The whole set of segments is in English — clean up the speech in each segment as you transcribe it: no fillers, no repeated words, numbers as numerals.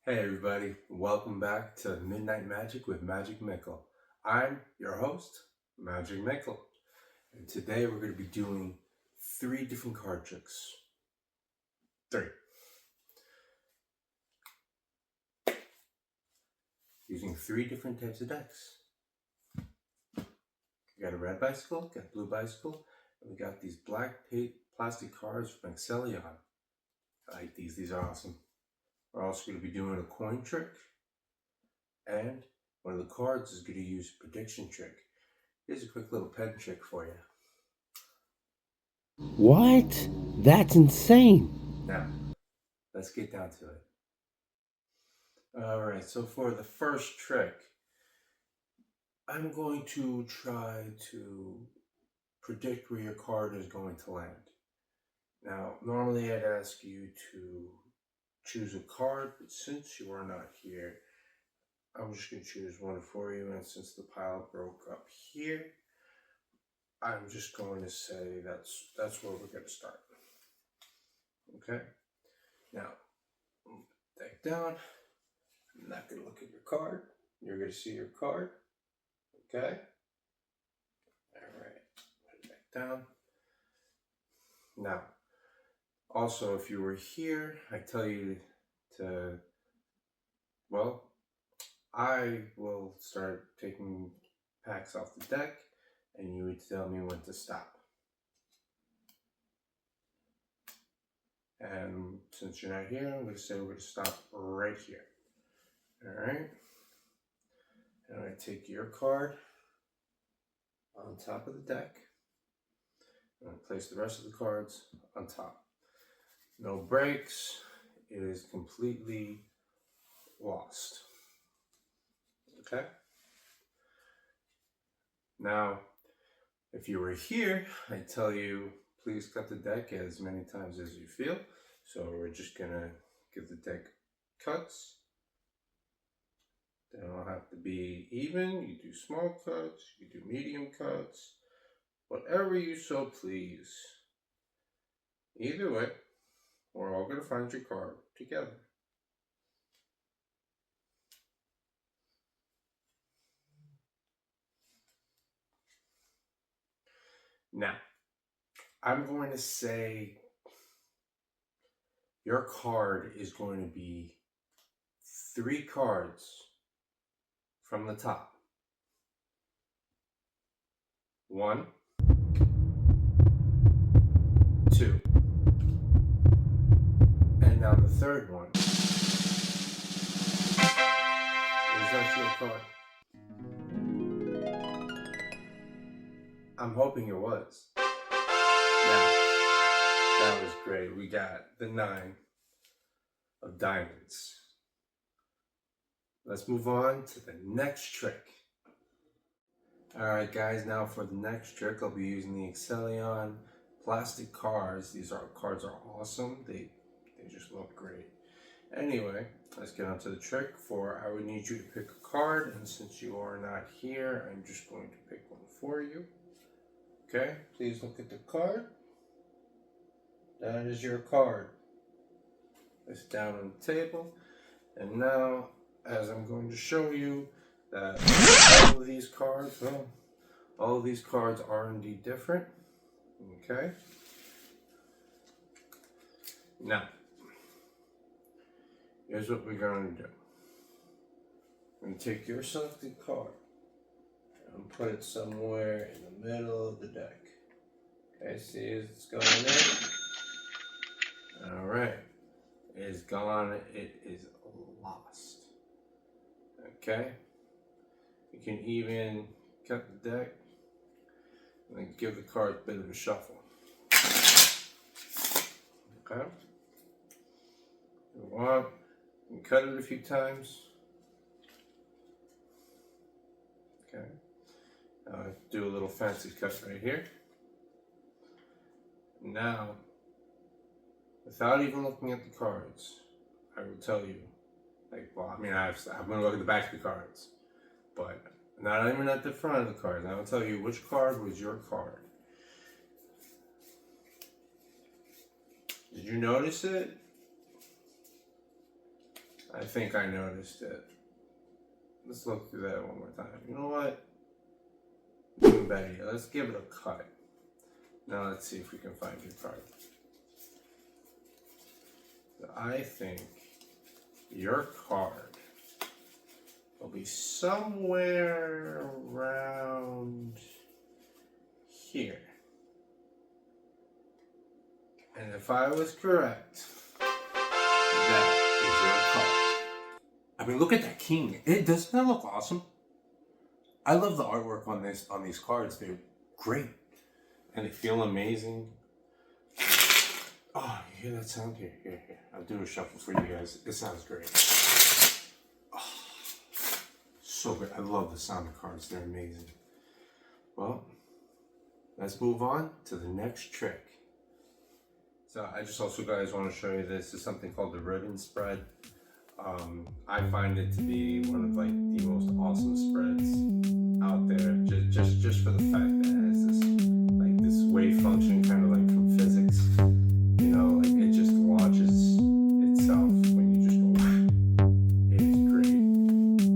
Hey everybody, welcome back to Midnight Magic with Magic Mickle. I'm your host, Magic Mickle, and today we're going to be doing 3 different card tricks. 3. Using 3 different types of decks. We got a red bicycle, got a blue bicycle, and we got these black plastic cards from Mickle. I like these are awesome. We're also going to be doing a coin trick, and one of the cards is going to use a prediction trick. Here's a quick little pen trick for you. What? That's insane. Now, let's get down to it. Alright, so for the first trick, I'm going to try to predict where your card is going to land. Now, normally I'd ask you to choose a card, but since you are not here, I'm just going to choose one for you, and since the pile broke up here, I'm just going to say that's where we're going to start. Okay? Now, deck down. I'm not going to look at your card. You're going to see your card. Okay? Alright, put it back down. Now, also, if you were here, I tell you to, well, I will start taking packs off the deck, and you would tell me when to stop. And since you're not here, I'm going to say we're going to stop right here. Alright? And I take your card on top of the deck, and I place the rest of the cards on top. No breaks. It is completely lost. Okay? Now, if you were here, I tell you, please cut the deck as many times as you feel. So we're just gonna give the deck cuts. They don't have to be even. You do small cuts, you do medium cuts, whatever you so please. Either way, we're all gonna find your card together. Now, I'm going to say your card is going to be 3 cards from the top. 1, 2, and now the third one. Was that your card? I'm hoping it was. Now, that was great. We got the 9 of diamonds. Let's move on to the next trick. Alright guys, now for the next trick, I'll be using the Mickle plastic cards. These cards are awesome. They just look great. Anyway, let's get on to the trick. I would need you to pick a card, and since you are not here, I'm just going to pick one for you. Okay, please look at the card. That is your card. It's down on the table. And now, as I'm going to show you that all of these cards, all of these cards are indeed different. Okay. Now, here's what we're going to do. I'm going to take your selected card and put it somewhere in the middle of the deck. Okay, see it's going in. Alright. It is gone. It is lost. Okay? You can even cut the deck and then give the card a bit of a shuffle. Okay? If you want, you can cut it a few times. Okay. Now I do a little fancy cut right here. Now, without even looking at the cards, I will tell you, I'm going to look at the back of the cards, but not even at the front of the cards. I will tell you which card was your card. Did you notice it? I think I noticed it. Let's look through that one more time. You know what? Even better yet, let's give it a cut. Now let's see if we can find your card. I think your card will be somewhere around here. And if I was correct, that is your card. I mean, look at that king. Doesn't that look awesome? I love the artwork on these cards. They're great. And they feel amazing. Oh, you hear that sound? Here. I'll do a shuffle for you guys. It sounds great. Oh, so good. I love the sound of cards. They're amazing. Well, let's move on to the next trick. So I just also, guys, want to show you this. It's something called the ribbon spread. I find it to be one of like the most awesome spreads out there. Just for the fact that it has this wave function, kind of like from physics. You know, like it just launches itself when you just go. It is great.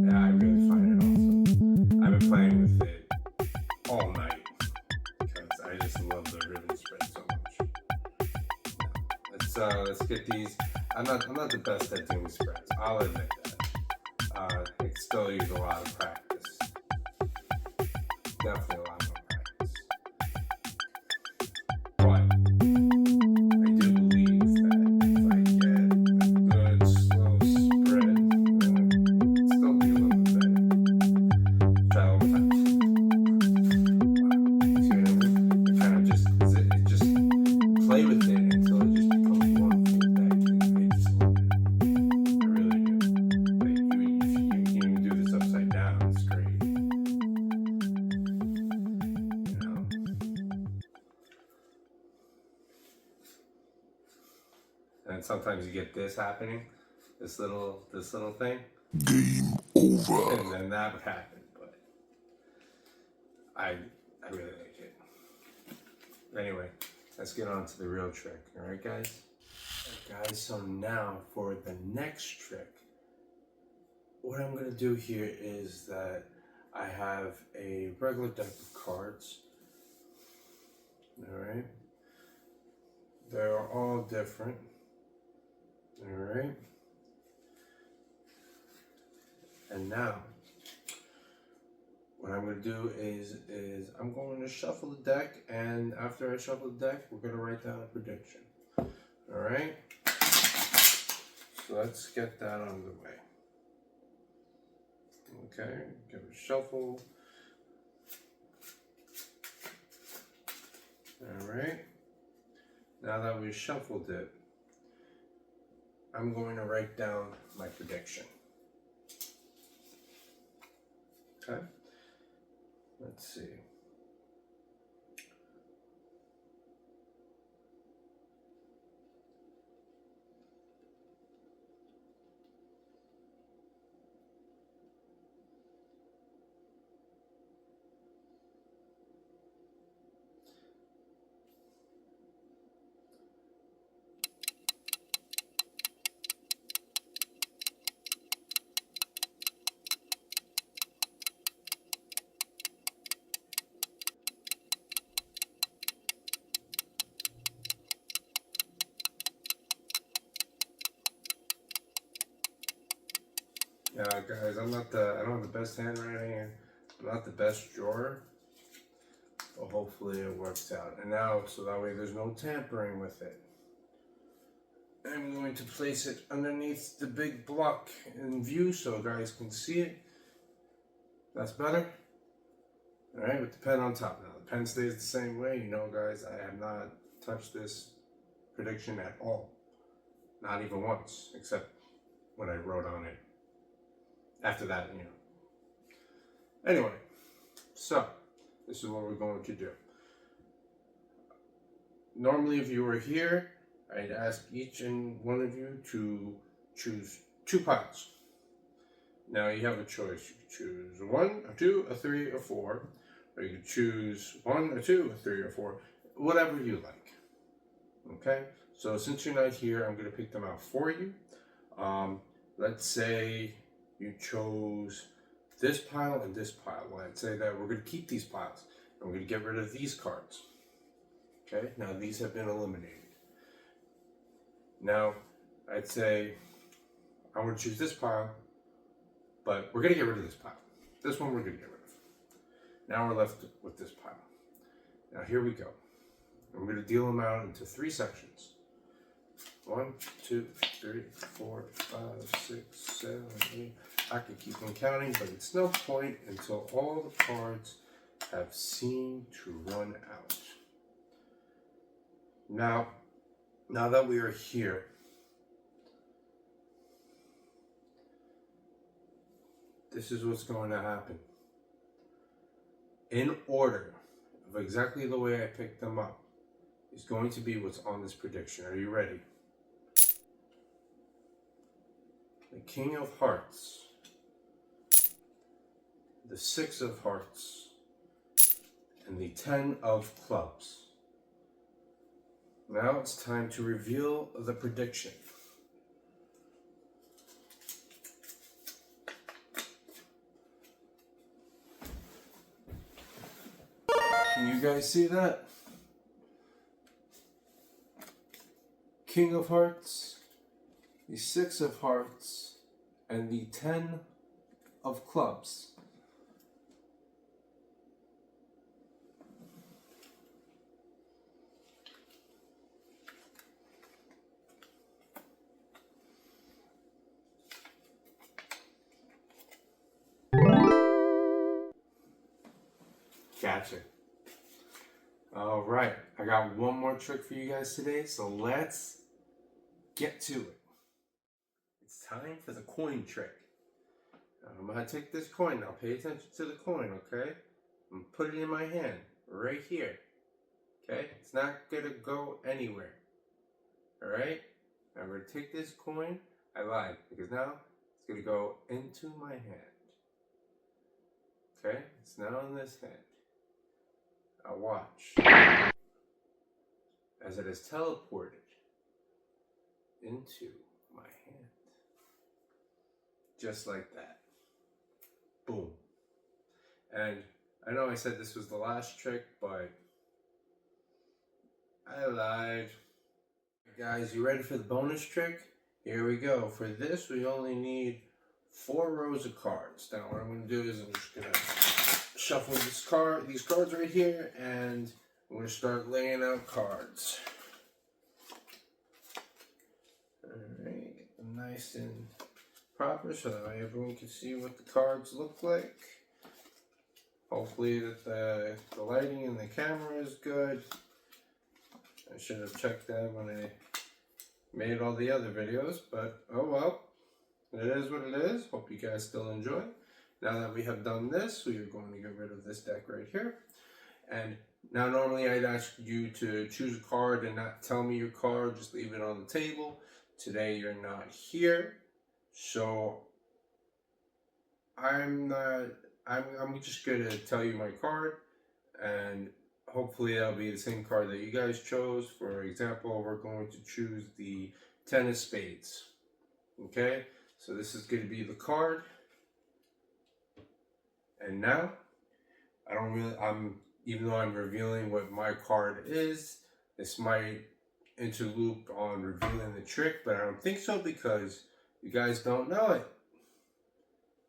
Yeah, I really find it awesome. I've been playing with it all night because I just love the ribbon spread so much. Let's get these. I'm not the best at doing spreads. I'll admit that. It still use a lot of practice. Definitely a lot more practice. But I do believe that if I get a good slow spread, it'd still be a little bit better. Try one more time. Wow. See what I mean? It kind of just play with it until it just becomes one full deck. I just love it. I really do. Like if you can even do this upside down, it's great. You know. And sometimes you get this happening, this little thing. Game over. And then that would happen, but I really like it. Anyway, let's get on to the real trick. All right, guys. All right, guys. So now for the next trick, what I'm gonna do here is that I have a regular deck of cards. All right. They're all different. All right. And now, what I'm going to do is I'm going to shuffle the deck, and after I shuffle the deck, we're going to write down a prediction. All right. So let's get that on the way. Okay. Give it a shuffle. All right. Now that we shuffled it, I'm going to write down my prediction. Okay, let's see. Yeah, guys, I don't have the best handwriting. I'm not the best drawer, but hopefully it works out. And now, so that way there's no tampering with it, I'm going to place it underneath the big block in view so guys can see it. That's better. All right, with the pen on top. Now the pen stays the same way. You know, guys, I have not touched this prediction at all. Not even once, except when I wrote on it. After that, you know. Anyway, so this is what we're going to do. Normally, if you were here, I'd ask each and one of you to choose 2 piles. Now you have a choice. You can choose 1, a 2, a 3, or 4. Or you can choose 1, or 2, a 3, or 4. Whatever you like. Okay? So since you're not here, I'm going to pick them out for you. let's say you chose this pile and this pile. Well, I'd say that we're going to keep these piles and we're going to get rid of these cards. Okay, now these have been eliminated. Now, I'd say I want to choose this pile, but we're going to get rid of this pile. This one we're going to get rid of. Now we're left with this pile. Now here we go. I'm going to deal them out into 3 sections. 1, 2, 3, 4, 5, 6, 7, 8. I could keep on counting, but it's no point until all the cards have seemed to run out. Now that we are here, this is what's going to happen. In order of exactly the way I picked them up is going to be what's on this prediction. Are you ready? The King of Hearts, the 6 of Hearts, and the 10 of Clubs. Now it's time to reveal the prediction. Can you guys see that? King of Hearts, the 6 of Hearts, and the 10 of Clubs. Gotcha. All right, I got one more trick for you guys today, so let's get to it. It's time for the coin trick. Now, I'm gonna take this coin now. Pay attention to the coin, okay? I'm gonna put it in my hand right here. Okay? It's not gonna go anywhere. All right? I'm gonna take this coin. I lied because now it's gonna go into my hand. Okay? It's now in this hand. Now watch as it is teleported into my hand. Just like that. Boom. And I know I said this was the last trick, but I lied. Guys, you ready for the bonus trick? Here we go. For this, we only need 4 rows of cards. Now what I'm going to do is I'm just going to shuffle these cards right here, and I'm going to start laying out cards. Alright, get them nice and proper so that way everyone can see what the cards look like. Hopefully that the lighting and the camera is good. I should have checked that when I made all the other videos, but oh well. It is what it is. Hope you guys still enjoy. Now that we have done this, we are going to get rid of this deck right here. And now normally I'd ask you to choose a card and not tell me your card, just leave it on the table. Today you're not here, so I'm just gonna tell you my card, and hopefully that'll be the same card that you guys chose. For example, we're going to choose the 10 of Spades. Okay, so this is going to be the card. And now, even though I'm revealing what my card is, this might interloop on revealing the trick, but I don't think so because you guys don't know it.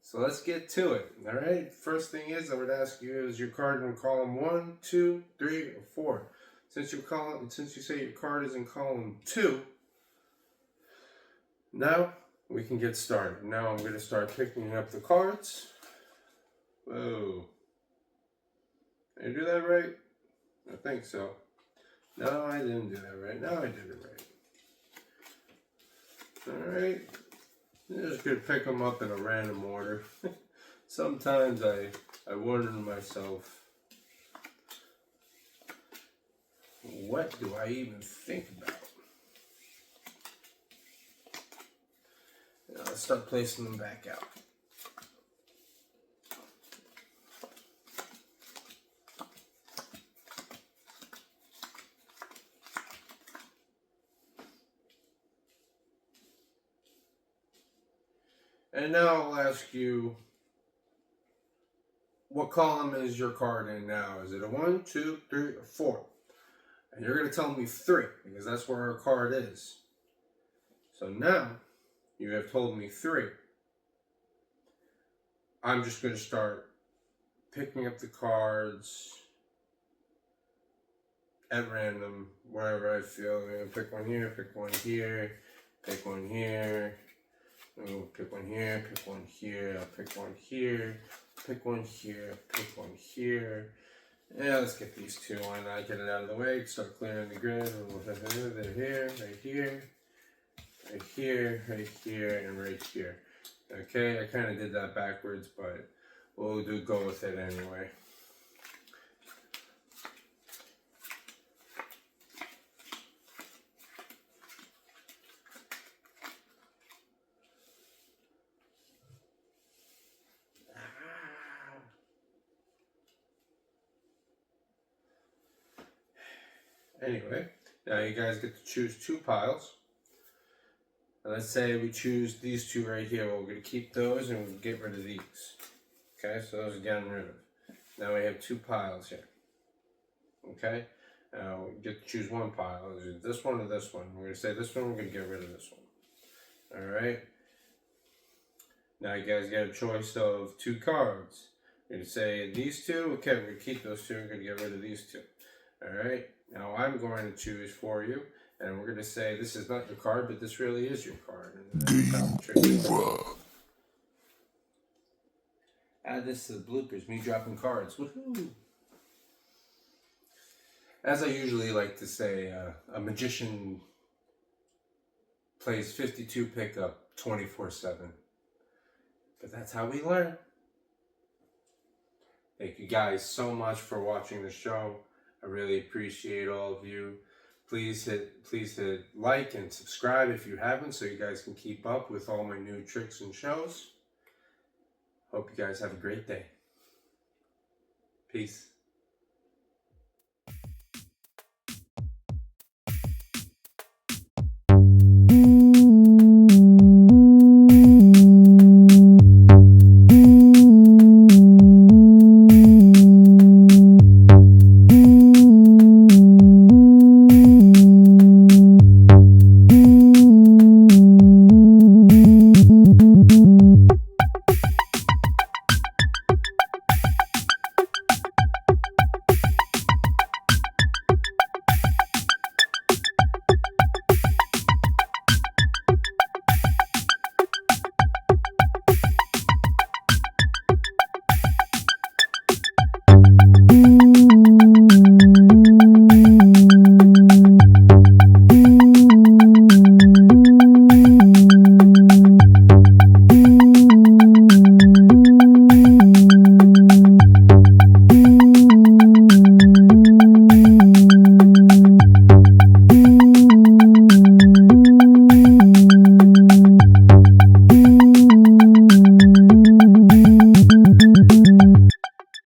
So let's get to it. All right. First thing is I would ask you, is your card in column 1, 2, 3, or 4? Since you say your card is in column 2, now we can get started. Now I'm going to start picking up the cards. Whoa. Did I do that right? I think so. No, I didn't do that right. No, I did it right. Alright. I'm just going to pick them up in a random order. Sometimes I wonder to myself, what do I even think about? Now let's start placing them back out. And now I'll ask you, what column is your card in now? Is it a 1, 2, 3, or 4? And you're going to tell me 3, because that's where our card is. So now, you have told me 3. I'm just going to start picking up the cards at random, wherever I feel. I'm going to pick one here, pick one here, pick one here. I'll pick one here, pick one here, I'll pick one here, pick one here, pick one here. Yeah, let's get these two. Why not get it out of the way? Start clearing the grid. They're here, right here, right here, right here, and right here. Okay, I kind of did that backwards, but we'll go with it anyway. Anyway, now you guys get to choose 2 piles. And let's say we choose these 2 right here. Well, we're going to keep those and we'll get rid of these. Okay, so those are getting rid of. Now we have 2 piles here. Okay, now we get to choose 1 pile. This one or this one. We're going to say this one, we're going to get rid of this one. Alright. Now you guys get a choice of 2 cards. We're going to say these 2. Okay, we're going to keep those 2. We're going to get rid of these 2. Alright, now I'm going to choose for you, and we're going to say this is not your card, but this really is your card. Game over. Add this to the bloopers, me dropping cards. Woohoo! As I usually like to say, a magician plays 52 pickup 24/7. But that's how we learn. Thank you guys so much for watching the show. I really appreciate all of you. Please hit like and subscribe if you haven't, so you guys can keep up with all my new tricks and shows. Hope you guys have a great day. Peace.